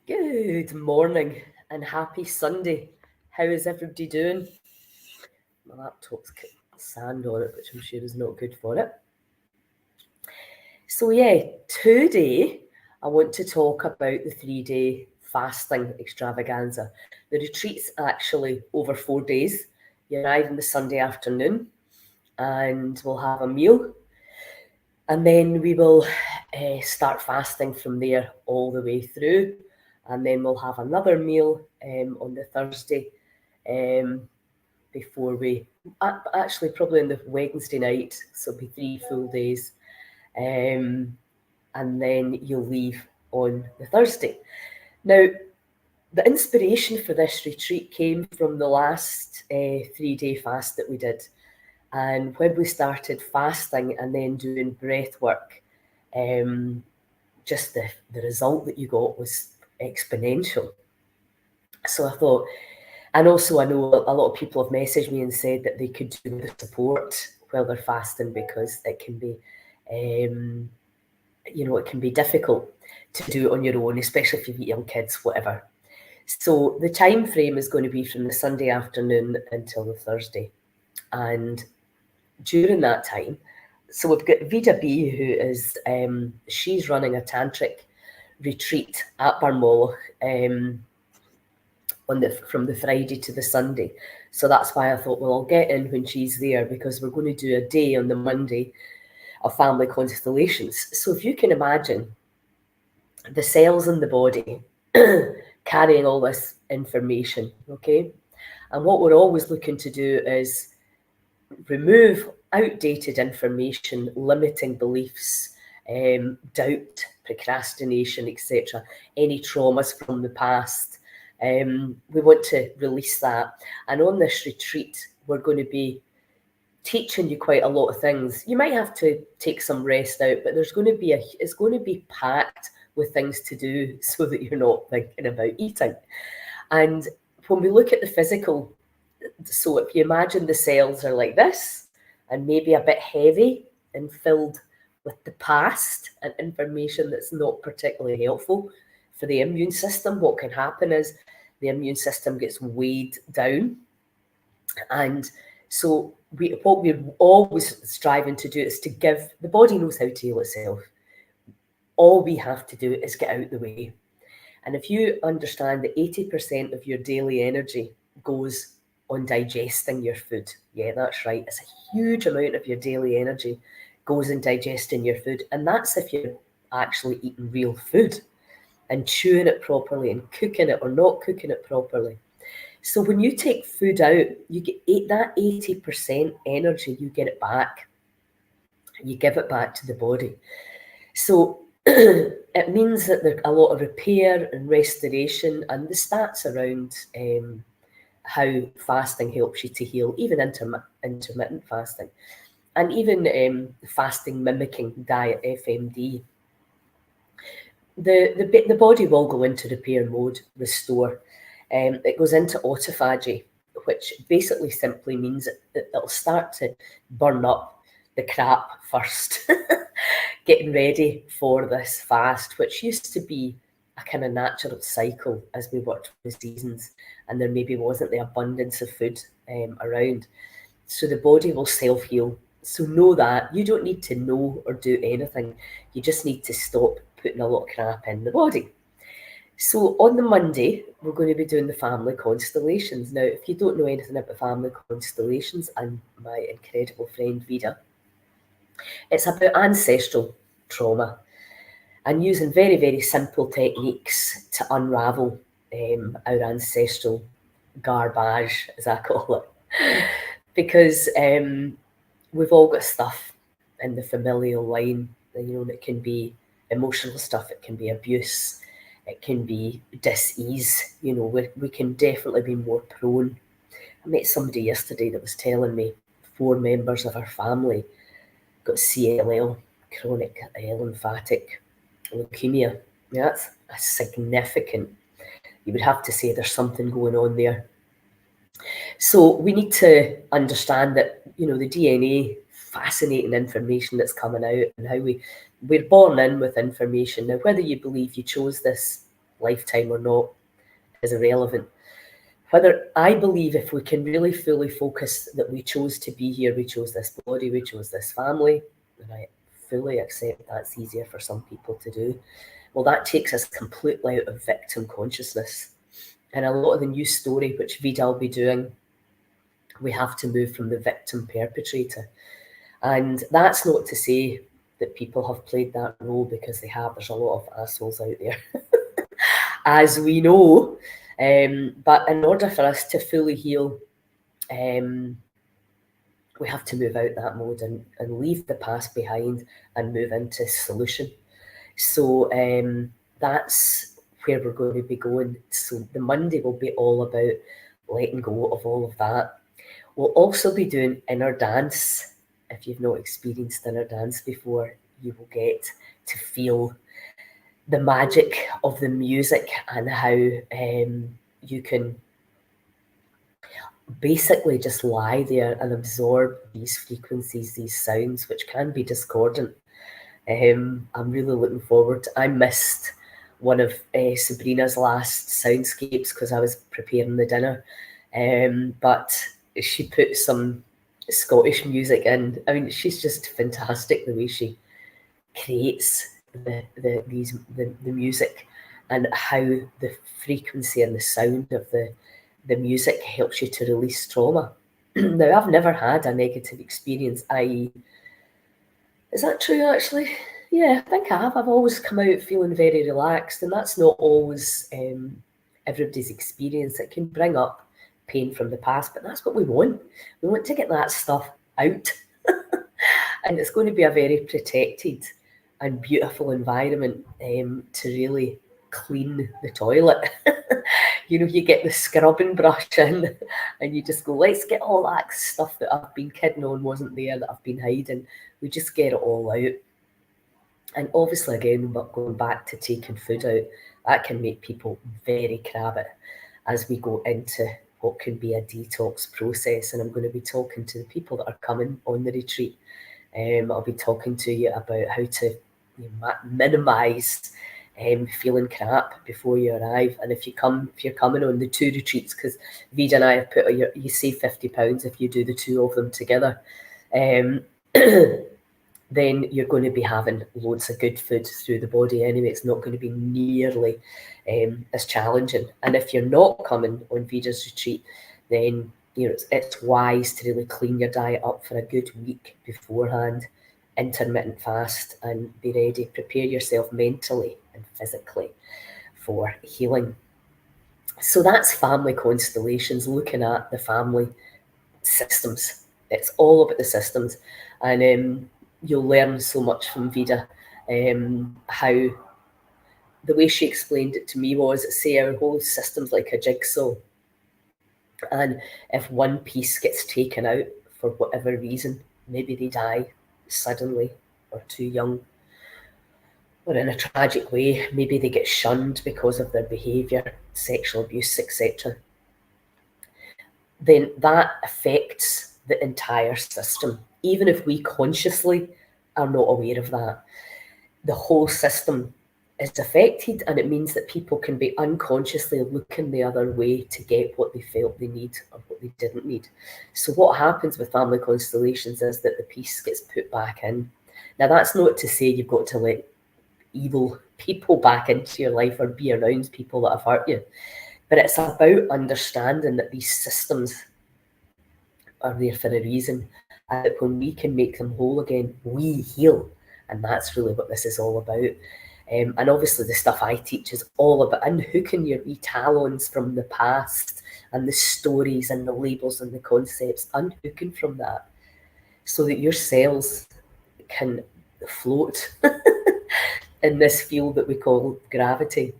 Good morning and happy Sunday. How is everybody doing? My laptop's got sand on it, which I'm sure is not good for it. So today I want to talk about the 3-day fasting extravaganza. The retreat's actually over 4 days. You arrive on the Sunday afternoon and we'll have a meal. And then we will start fasting from there all the way through. And then we'll have another meal on the Thursday before we, actually probably on the Wednesday night, so it'll be 3 full days. And then you'll leave on the Thursday. Now, the inspiration for this retreat came from the last 3-day fast that we did. And when we started fasting and then doing breath work, just the result that you got was exponential. So I thought, and also I know a lot of people have messaged me and said that they could do the support while they're fasting because it can be, it can be difficult to do it on your own, especially if you've got young kids, whatever. So the time frame is going to be from the Sunday afternoon until the Thursday. And during that time, so we've got Vida B, who is, she's running a tantric retreat at Barmoloch from the Friday to the Sunday. So that's why I thought, well, I'll get in when she's there because we're going to do a day on the Monday of family constellations. So if you can imagine the cells in the body carrying all this information, okay? And what we're always looking to do is remove outdated information, limiting beliefs, doubt, procrastination, etc., any traumas from the past. We want to release that. And on this retreat, we're going to be teaching you quite a lot of things. You might have to take some rest out, but it's going to be packed with things to do so that you're not thinking about eating. And when we look at the physical, so if you imagine the cells are like this and maybe a bit heavy and filled with the past and information that's not particularly helpful for the immune system, what can happen is the immune system gets weighed down. And so what we're always striving to do is to give, the body knows how to heal itself. All we have to do is get out the way. And if you understand that 80% of your daily energy goes on digesting your food, yeah, that's right, it's a huge amount of your daily energy goes in digesting your food. And that's if you're actually eating real food and chewing it properly and cooking it or not cooking it properly. So when you take food out, you get that 80% energy, you get it back. You give it back to the body. So it means that there's a lot of repair and restoration, and the stats around how fasting helps you to heal, even intermittent fasting, and even fasting mimicking diet, FMD. The body will go into repair mode, restore. It goes into autophagy, which basically simply means that it'll start to burn up the crap first, getting ready for this fast, which used to be a kind of natural cycle as we worked with the seasons, and there maybe wasn't the abundance of food around. So the body will self-heal. So know that. You don't need to know or do anything. You just need to stop putting a lot of crap in the body. So on the Monday, we're going to be doing the family constellations. Now, if you don't know anything about family constellations, and my incredible friend Vida, it's about ancestral trauma and using very, very simple techniques to unravel our ancestral garbage, as I call it. Because we've all got stuff in the familial line, that can be emotional stuff, it can be abuse, it can be dis-ease, we can definitely be more prone. I met somebody yesterday that was telling me 4 members of her family got CLL, chronic lymphatic leukemia. Yeah, that's a significant, you would have to say there's something going on there. So we need to understand that, the DNA, fascinating information that's coming out, and how we're born in with information. Now, whether you believe you chose this lifetime or not is irrelevant. Whether I believe if we can really fully focus that we chose to be here, we chose this body, we chose this family, and I fully accept that's easier for some people to do. Well, that takes us completely out of victim consciousness. And a lot of the new story, which Vida will be doing, we have to move from the victim perpetrator. And that's not to say that people have played that role, because they have. There's a lot of assholes out there, as we know. But in order for us to fully heal, we have to move out that mode and leave the past behind and move into solution. So that's where we're going to be going. So the Monday will be all about letting go of all of that. We'll also be doing inner dance. If you've not experienced inner dance before, you will get to feel the magic of the music and how you can basically just lie there and absorb these frequencies, these sounds, which can be discordant. I'm really looking forward. I missed one of Sabrina's last soundscapes because I was preparing the dinner, but she put some Scottish music in. I mean, she's just fantastic the way she creates the music, and how the frequency and the sound of the music helps you to release trauma. Now, I've never had a negative experience, i.e., is that true actually? Yeah, I think I have. I've always come out feeling very relaxed, and that's not always everybody's experience. It can bring up pain from the past, but that's what we want. We want to get that stuff out. And it's going to be a very protected and beautiful environment to really clean the toilet. You know, you get the scrubbing brush in and you just go, let's get all that stuff that I've been kidding on wasn't there, that I've been hiding. We just get it all out. And obviously, again, going back to taking food out, that can make people very crabby as we go into what can be a detox process. And I'm going to be talking to the people that are coming on the retreat. I'll be talking to you about how to minimise feeling crap before you arrive. And if you're coming on the 2 retreats, because Vida and I have put you save £50 if you do the 2 of them together, then you're going to be having loads of good food through the body anyway. It's not going to be nearly as challenging. And if you're not coming on Vida's retreat, then it's wise to really clean your diet up for a good week beforehand, intermittent fast, and be ready. Prepare yourself mentally and physically for healing. So that's family constellations, looking at the family systems. It's all about the systems. And you'll learn so much from Vida. How the way she explained it to me was, say our whole system's like a jigsaw. And if one piece gets taken out for whatever reason, maybe they die suddenly or too young, or in a tragic way, maybe they get shunned because of their behaviour, sexual abuse, etc., then that affects the entire system. Even if we consciously are not aware of that, the whole system is affected, and it means that people can be unconsciously looking the other way to get what they felt they need or what they didn't need. So what happens with family constellations is that the piece gets put back in. Now, that's not to say you've got to let evil people back into your life or be around people that have hurt you, but it's about understanding that these systems are there for a reason, and that when we can make them whole again, we heal. And that's really what this is all about. And obviously the stuff I teach is all about unhooking your wee talons from the past and the stories and the labels and the concepts, unhooking from that so that your cells can float in this field that we call gravity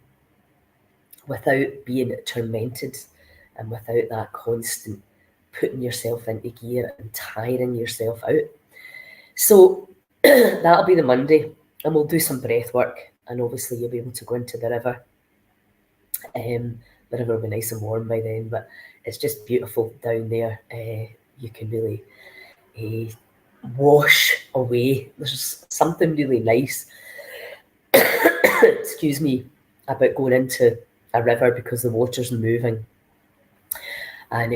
without being tormented and without that constant putting yourself into gear and tiring yourself out. So that'll be the Monday, and we'll do some breath work, and obviously you'll be able to go into the river. The river will be nice and warm by then, but it's just beautiful down there. You can really wash away. There's something really nice excuse me, about going into a river because the water's moving. And,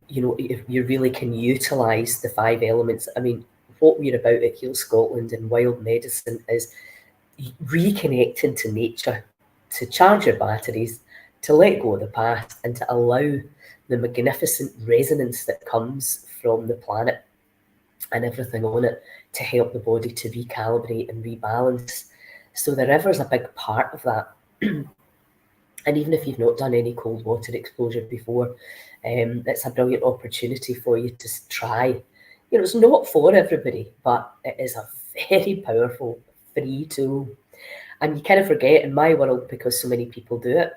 if you really can utilise the 5 elements. I mean, what we're about at Heal Scotland and Wild Medicine is reconnecting to nature, to charge your batteries, to let go of the past, and to allow the magnificent resonance that comes from the planet and everything on it to help the body to recalibrate and rebalance. So the river's a big part of that. And even if you've not done any cold water exposure before, it's a brilliant opportunity for you to try. It's not for everybody, but it is a very powerful free tool. And you kind of forget, in my world, because so many people do it,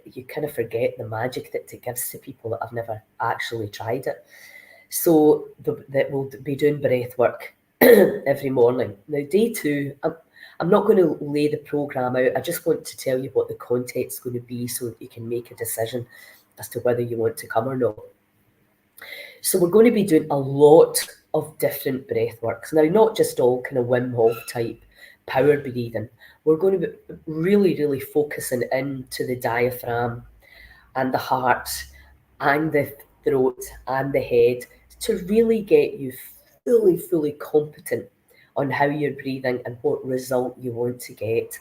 you kind of forget the magic that it gives to people that have never actually tried it. So that we'll be doing breath work every morning. Now, day 2, I'm not going to lay the programme out. I just want to tell you what the content's going to be so that you can make a decision as to whether you want to come or not. So we're going to be doing a lot of different breath works. Now, not just all kind of Wim Hof type power breathing. We're going to be really, really focusing into the diaphragm and the heart and the throat and the head to really get you fully competent on how you're breathing and what result you want to get.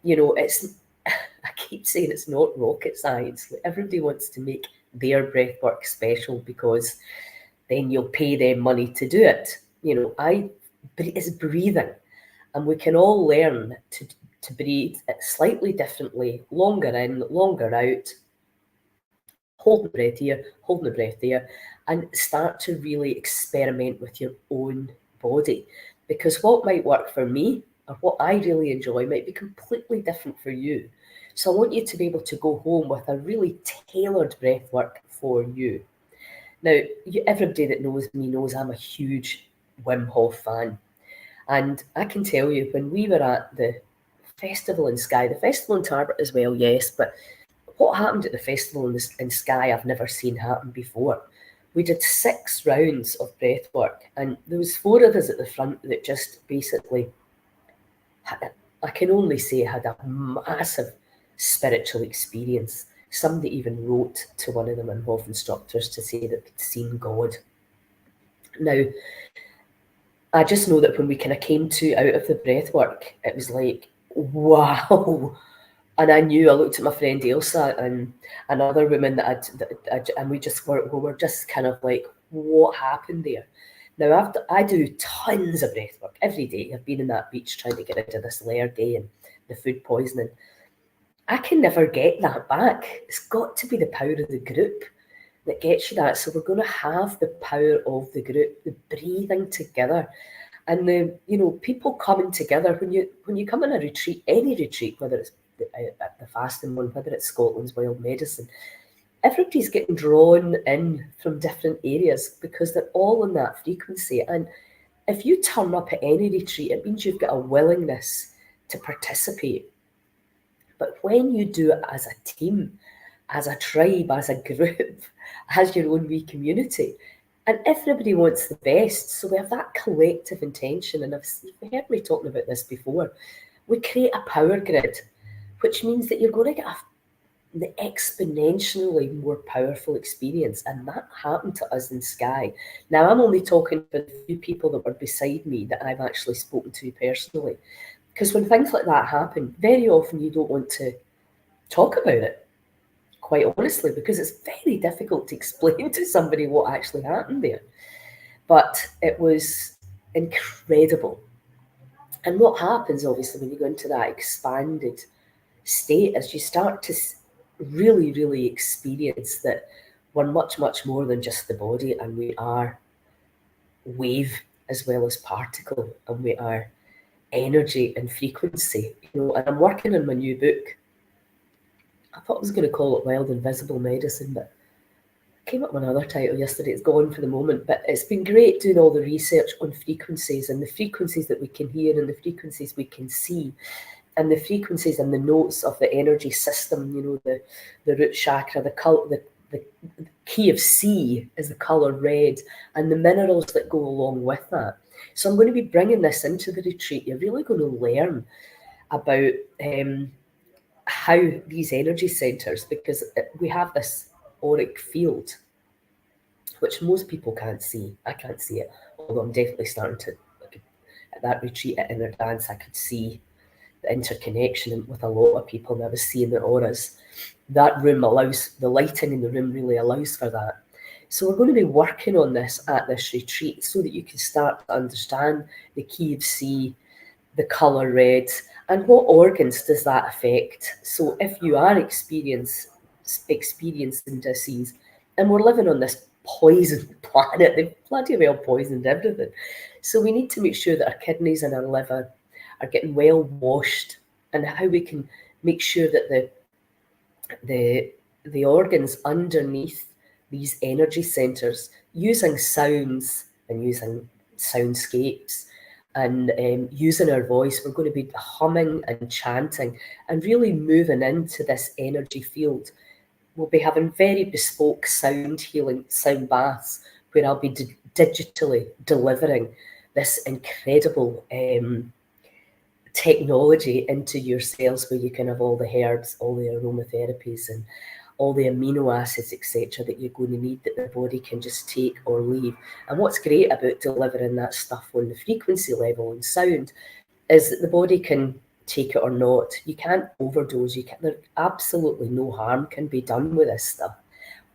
I keep saying it's not rocket science. Everybody wants to make their breath work special because then you'll pay them money to do it. It's breathing, and we can all learn to breathe slightly differently, longer in, longer out, holding the breath here, holding the breath there, and start to really experiment with your own body. Because what might work for me, or what I really enjoy, might be completely different for you. So I want you to be able to go home with a really tailored breath work for you. Now, everybody that knows me knows I'm a huge Wim Hof fan. And I can tell you, when we were at the festival in Skye, the festival in Tarbert as well, yes, but what happened at the festival in Skye I've never seen happen before. We did 6 rounds of breath work, and there was 4 of us at the front that just basically, I can only say, had a massive spiritual experience. Somebody even wrote to one of the Wim Hof instructors to say that they'd seen God. Now, I just know that when we kind of came out of the breath work, it was like, wow. And I looked at my friend Ailsa and another woman and we were just kind of like, what happened there? Now, I do tons of breath work every day. I've been in that beach trying to get rid of this allergy and the food poisoning. I can never get that back. It's got to be the power of the group that gets you that. So we're going to have the power of the group, the breathing together. And the people coming together when you come on a retreat, any retreat, whether it's the fasting one, whether it's Scotland's Wild Medicine, everybody's getting drawn in from different areas because they're all on that frequency. And if you turn up at any retreat, it means you've got a willingness to participate. But when you do it as a team, as a tribe, as a group, as your own wee community, and everybody wants the best, so we have that collective intention, and you've heard me talking about this before, we create a power grid, which means that you're going to get the exponentially more powerful experience, and that happened to us in Skye. Now, I'm only talking for the few people that were beside me that I've actually spoken to personally, because when things like that happen, very often you don't want to talk about it, quite honestly, because it's very difficult to explain to somebody what actually happened there. But it was incredible. And what happens, obviously, when you go into that expanded state is you start to really, really experience that we're much, much more than just the body, and we are wave as well as particle, and we are energy and frequency. And I'm working on my new book. I thought I was going to call it Wild Invisible Medicine, but I came up with another title yesterday. It's gone for the moment, but it's been great doing all the research on frequencies and the frequencies that we can hear and the frequencies we can see and the frequencies and the notes of the energy system, the root chakra, the key of C is the colour red, and the minerals that go along with that. So I'm going to be bringing this into the retreat. You're really going to learn about how these energy centers, because we have this auric field, which most people can't see. I can't see it, although I'm definitely starting to, at that retreat at Inner Dance, I could see the interconnection with a lot of people, and I was seeing the auras. That room allows, the lighting in the room really allows for that. So we're going to be working on this at this retreat so that you can start to understand the key of C, the colour red, and what organs does that affect. So if you are experiencing disease, and we're living on this poisoned planet, they've bloody well poisoned everything. So we need to make sure that our kidneys and our liver are getting well washed, and how we can make sure that the organs underneath these energy centers, using sounds and using soundscapes and using our voice, we're going to be humming and chanting and really moving into this energy field. We'll be having very bespoke sound healing, sound baths, where I'll be digitally delivering this incredible technology into your cells, where you can have all the herbs, all the aromatherapies, and all the amino acids, etc., that you're going to need, that the body can just take or leave. And what's great about delivering that stuff on the frequency level and sound is that the body can take it or not. You can't overdose. There absolutely no harm can be done with this stuff.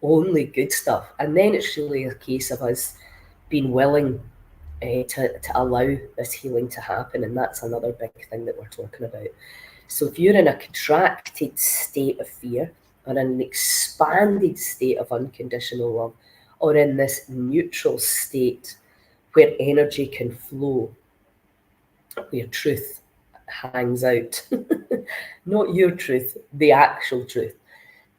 Only good stuff. And then it's really a case of us being willing to allow this healing to happen. And that's another big thing that we're talking about. So if you're in a contracted state of fear, or in an expanded state of unconditional love, or in this neutral state where energy can flow, where truth hangs out, not your truth, the actual truth,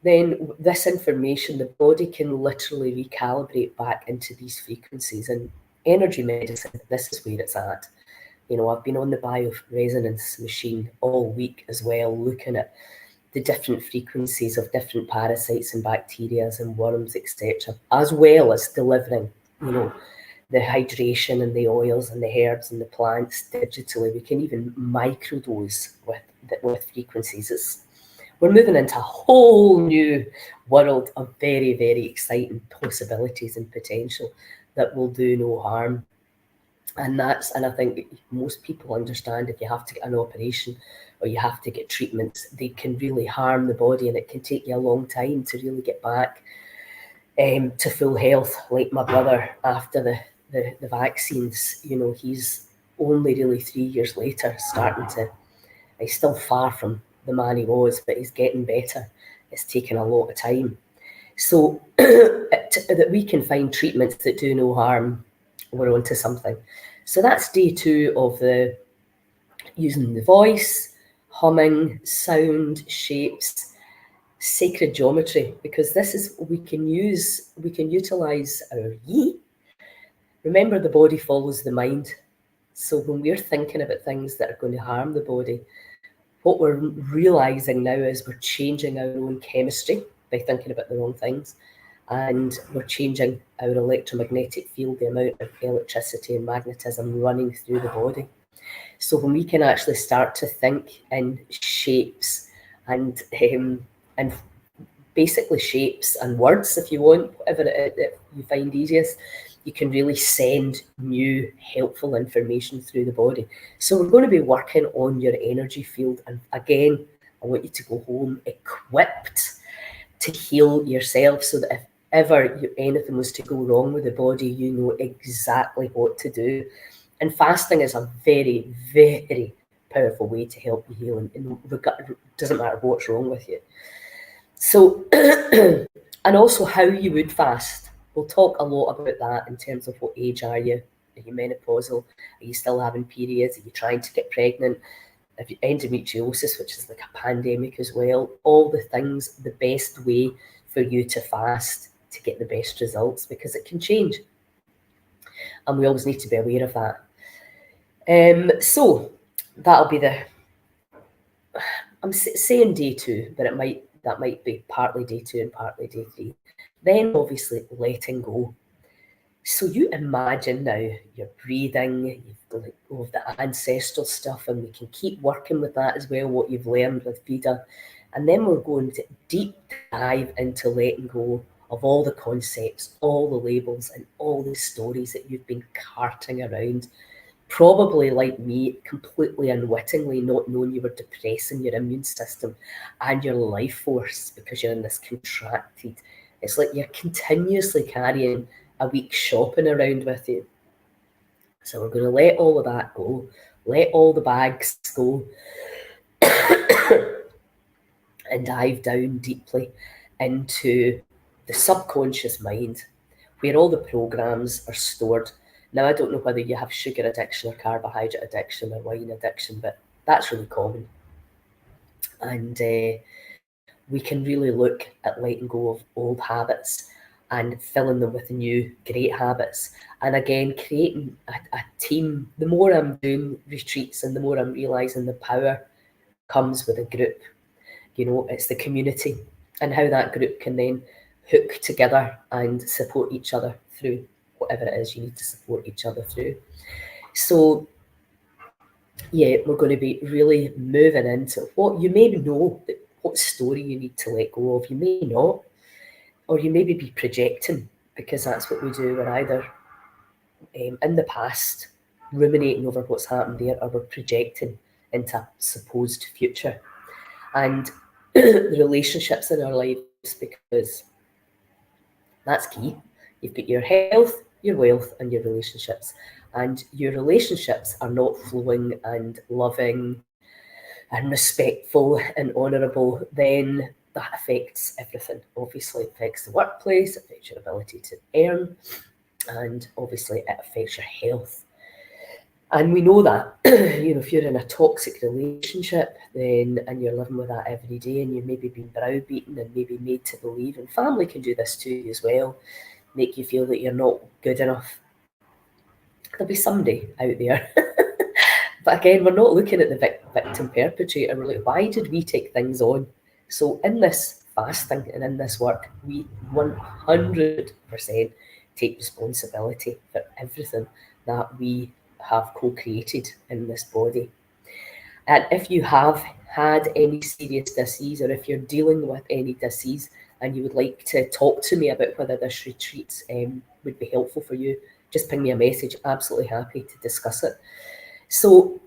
then this information, the body can literally recalibrate back into these frequencies. And energy medicine, this is where it's at. You know, I've been on the bioresonance machine all week as well, looking at the different frequencies of different parasites and bacteria and worms, etc., as well as delivering, you know, the hydration and the oils and the herbs and the plants digitally. We can even microdose with frequencies. We're moving into a whole new world of very, very exciting possibilities and potential that will do no harm. And I think most people understand, if you have to get an operation or you have to get treatments, they can really harm the body, and it can take you a long time to really get back to full health. Like my brother, after the vaccines, you know, he's only really 3 years later starting to, he's still far from the man he was, but he's getting better. It's taken a lot of time. So that we can find treatments that do no harm, we're onto something. So that's day 2 of the using the voice, humming, sound, shapes, sacred geometry, because this is, we can utilize our yi. Remember, the body follows the mind. So when we're thinking about things that are going to harm the body, what we're realizing now is we're changing our own chemistry by thinking about the wrong things. And we're changing our electromagnetic field, the amount of electricity and magnetism running through the body. So when we can actually start to think in shapes and basically shapes and words, if you want, whatever it you find easiest, you can really send new helpful information through the body. So we're going to be working on your energy field. And again, I want you to go home equipped to heal yourself, so that if ever anything was to go wrong with the body, you know exactly what to do. And fasting is a very, very powerful way to help you heal. And it doesn't matter what's wrong with you. So, and also how you would fast. We'll talk a lot about that in terms of what age are you? Are you menopausal? Are you still having periods? Are you trying to get pregnant? Have you endometriosis, which is like a pandemic as well? All the things, the best way for you to fast to get the best results, because it can change. And we always need to be aware of that. So that'll be I'm saying day 2, but that might be partly day 2 and partly day 3. Then obviously letting go. So you imagine now you're breathing, you've got all of the ancestral stuff, and we can keep working with that as well, what you've learned with Vida. And then we're going to deep dive into letting go of all the concepts, all the labels, and all the stories that you've been carting around. Probably like me, completely unwittingly, not knowing you were depressing your immune system and your life force because you're in this contracted. It's like you're continuously carrying a week's shopping around with you. So we're going to let all of that go, let all the bags go, and dive down deeply into the subconscious mind where all the programs are stored. Now, I don't know whether you have sugar addiction or carbohydrate addiction or wine addiction, but that's really common. And we can really look at letting go of old habits and filling them with new great habits. And again, creating a team. The more I'm doing retreats and the more I'm realizing the power comes with a group. It's the community and how that group can then hook together and support each other through whatever it is you need to support each other through. So, yeah, we're going to be really moving into what you may know, what story you need to let go of. You may not, or you maybe be projecting, because that's what we do. We're either in the past ruminating over what's happened there, or we're projecting into a supposed future. And the relationships in our lives, because that's key. You've got your health, your wealth, and your relationships. And your relationships are not flowing and loving and respectful and honourable, then that affects everything. Obviously, it affects the workplace, it affects your ability to earn, and obviously it affects your health. And we know that, if you're in a toxic relationship, then and you're living with that every day, and you've maybe been browbeaten and maybe made to believe, and family can do this to you as well, make you feel that you're not good enough. There'll be somebody out there. But again, we're not looking at the victim perpetrator. We're like, why did we take things on? So in this fasting and in this work, we 100% take responsibility for everything that we have co-created in this body. And if you have had any serious disease, or if you're dealing with any disease and you would like to talk to me about whether this retreat would be helpful for you, just ping me a message. Absolutely happy to discuss it. So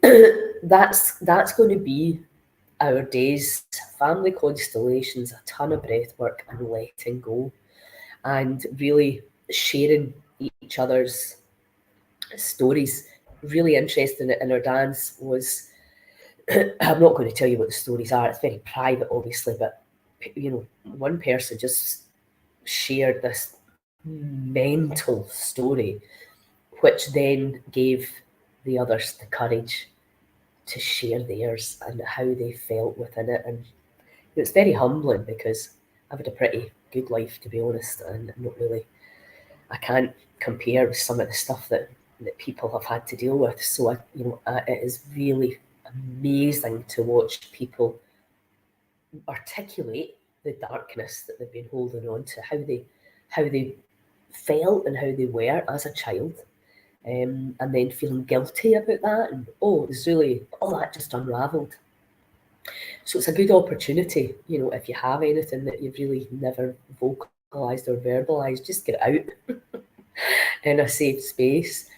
that's going to be our days: family constellations, a ton of breath work, and letting go, and really sharing each other's stories. Really interesting in our dance was, I'm not going to tell you what the stories are, it's very private obviously, but one person just shared this mental story, which then gave the others the courage to share theirs and how they felt within it. And it's very humbling, because I've had a pretty good life, to be honest, and I can't compare with some of the stuff that people have had to deal with. So it is really amazing to watch people articulate the darkness that they've been holding on to, how they felt and how they were as a child, and then feeling guilty about that, and it's really all that just unravelled. So it's a good opportunity, if you have anything that you've really never vocalised or verbalised, just get it out in a safe space.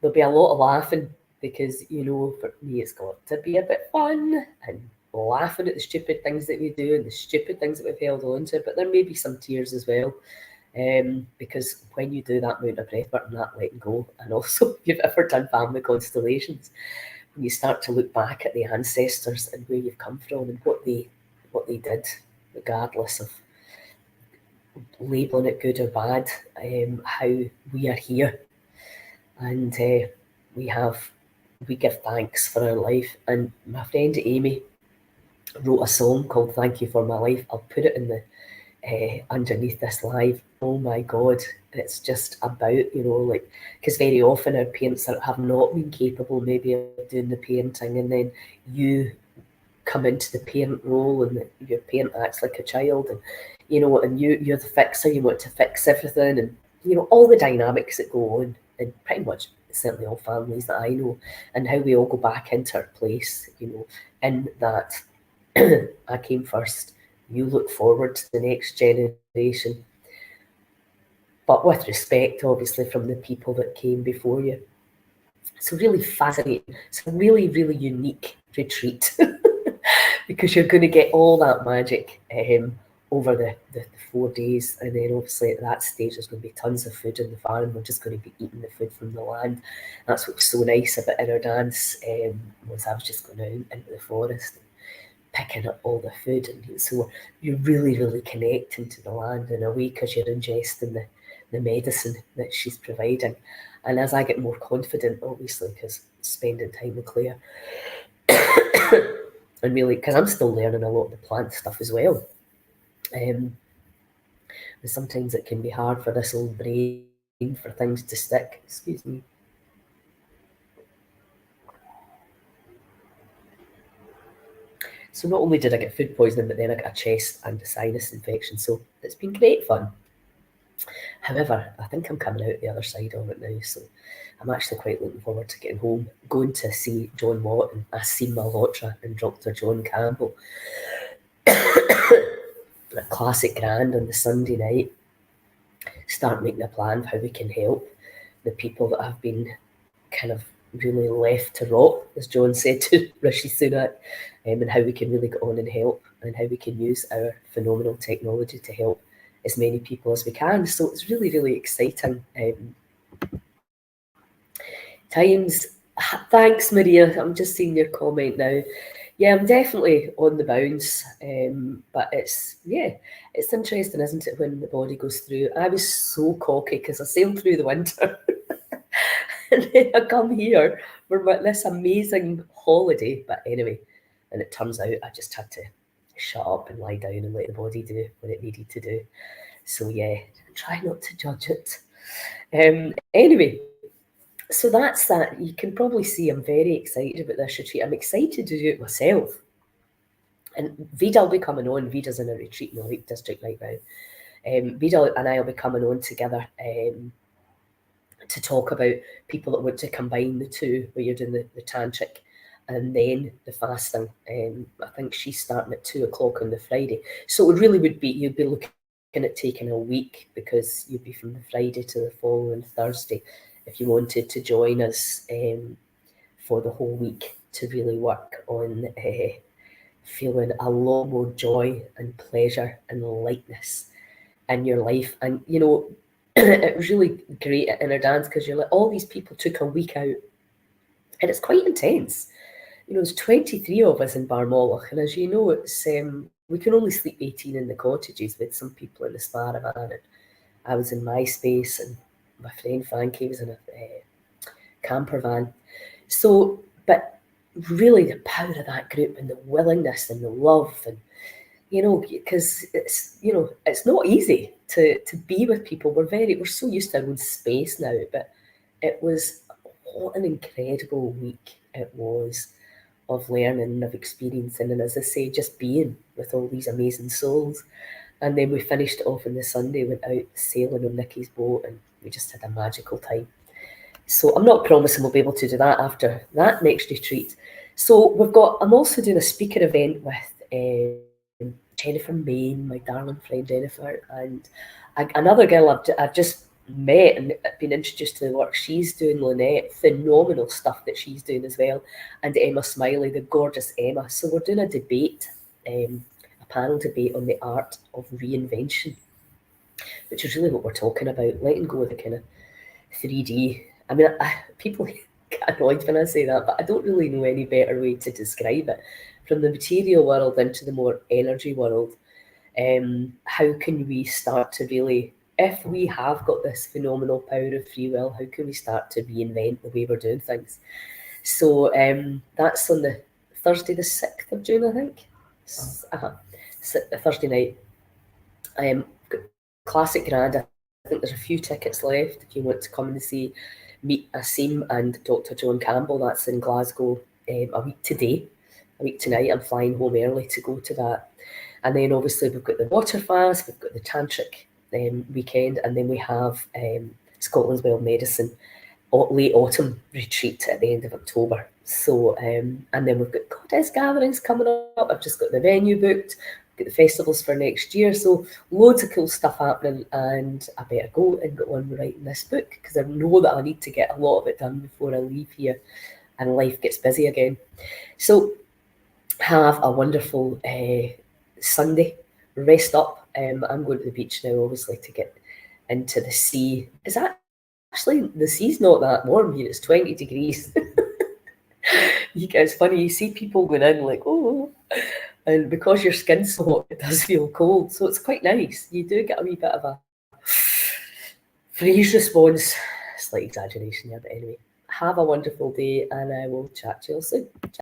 There'll be a lot of laughing, because for me it's got to be a bit fun and laughing at the stupid things that we do and the stupid things that we've held on to, but there may be some tears as well. Because when you do that amount of breathwork and that letting go, and also if you've ever done family constellations, when you start to look back at the ancestors and where you've come from and what they did, regardless of labelling it good or bad, how we are here, and we give thanks for our life. And my friend Amy wrote a song called "Thank You for My Life." I'll put it in the underneath this live. Oh my God, it's just about, because very often our parents have not been capable maybe of doing the parenting, and then you come into the parent role, and your parent acts like a child, and and you're the fixer, you want to fix everything, and all the dynamics that go on in pretty much certainly all families that I know, and how we all go back into our place, in that I came first, you look forward to the next generation, but with respect, obviously, from the people that came before you. So really fascinating. It's a really, really unique retreat because you're going to get all that magic over the 4 days. And then obviously at that stage, there's going to be tons of food in the farm. We're just going to be eating the food from the land. That's what was so nice about Inner Dance, was I was just going out into the forest and picking up all the food. And so you're really, really connecting to the land in a way because you're ingesting the medicine that she's providing. And as I get more confident, obviously, because spending time with Claire, and really, because I'm still learning a lot of the plant stuff as well. And sometimes it can be hard for this old brain for things to stick. Excuse me. So not only did I get food poisoning, but then I got a chest and a sinus infection. So it's been great fun. However, I think I'm coming out the other side of it now, so I'm actually quite looking forward to getting home, going to see John Watt and Asim Malhotra and Dr. John Campbell. A classic grand on the Sunday night. Start making a plan of how we can help the people that have been kind of really left to rot, as John said to Rishi Sunak, and how we can really get on and help, and how we can use our phenomenal technology to help as many people as we can. So it's really, really exciting times. Thanks, Maria. I'm just seeing your comment now. Yeah, I'm definitely on the bounce, but it's interesting, isn't it, when the body goes through. I was so cocky because I sailed through the winter, and then I come here for this amazing holiday. But anyway, and it turns out I just had to shut up and lie down and let the body do what it needed to do. So yeah, try not to judge it. Anyway, so that's that. You can probably see I'm very excited about this retreat. I'm excited to do it myself. And Vida will be coming on. Vida's in a retreat in the Lake District right now. Vida and I will be coming on together to talk about people that want to combine the two, where you're doing the tantric and then the fasting. I think she's starting at 2:00 on the Friday. So it really would be, you'd be looking at taking a week, because you'd be from the Friday to the following Thursday if you wanted to join us for the whole week to really work on feeling a lot more joy and pleasure and lightness in your life. And it was really great at Inner Dance because you're like, all these people took a week out, and it's quite intense. There's 23 of us in Barmolach, and as you know, it's we can only sleep 18 in the cottages, with some people in the Sparavan, and I was in my space, and my friend Frankie was in a camper van. So, but really the power of that group and the willingness and the love, and because it's not easy to be with people. We're so used to our own space now, but it was, what an incredible week it was of learning and of experiencing, and as I say, just being with all these amazing souls. And then we finished it off on the Sunday, went out sailing on Nicky's boat, and we just had a magical time. So I'm not promising we'll be able to do that after that next retreat. So I'm also doing a speaker event with Jennifer Main, my darling friend Jennifer, and another girl I've just met and been introduced to the work she's doing, Lynette. Phenomenal stuff that she's doing as well. And Emma Smiley, the gorgeous Emma. So we're doing a debate, a panel debate on the art of reinvention, which is really what we're talking about, letting go of the kind of 3D. I mean, people get annoyed when I say that, but I don't really know any better way to describe it. From the material world into the more energy world, how can we start to really, if we have got this phenomenal power of free will, how can we start to reinvent the way we're doing things? So that's on the Thursday, the 6th of June, I think. Thursday night. Classic grand. I think there's a few tickets left if you want to come and meet Asim and Dr. John Campbell. That's in Glasgow a week tonight. I'm flying home early to go to that. And then obviously we've got the water fast, we've got the tantric weekend, and then we have Scotland's Wild Medicine late autumn retreat at the end of October. So, and then we've got goddess gatherings coming up. I've just got the venue booked, got the festivals for next year. So loads of cool stuff happening, and I better go and get on writing this book because I know that I need to get a lot of it done before I leave here and life gets busy again. So have a wonderful Sunday. Rest up. I'm going to the beach now, obviously, to get into the sea. Is that actually, the sea's not that warm here, it's 20 degrees. It's funny, you see people going in like, oh, and because your skin's so hot, it does feel cold. So it's quite nice. You do get a wee bit of a freeze response. Slight exaggeration there, but anyway. Have a wonderful day, and I will chat to you all soon.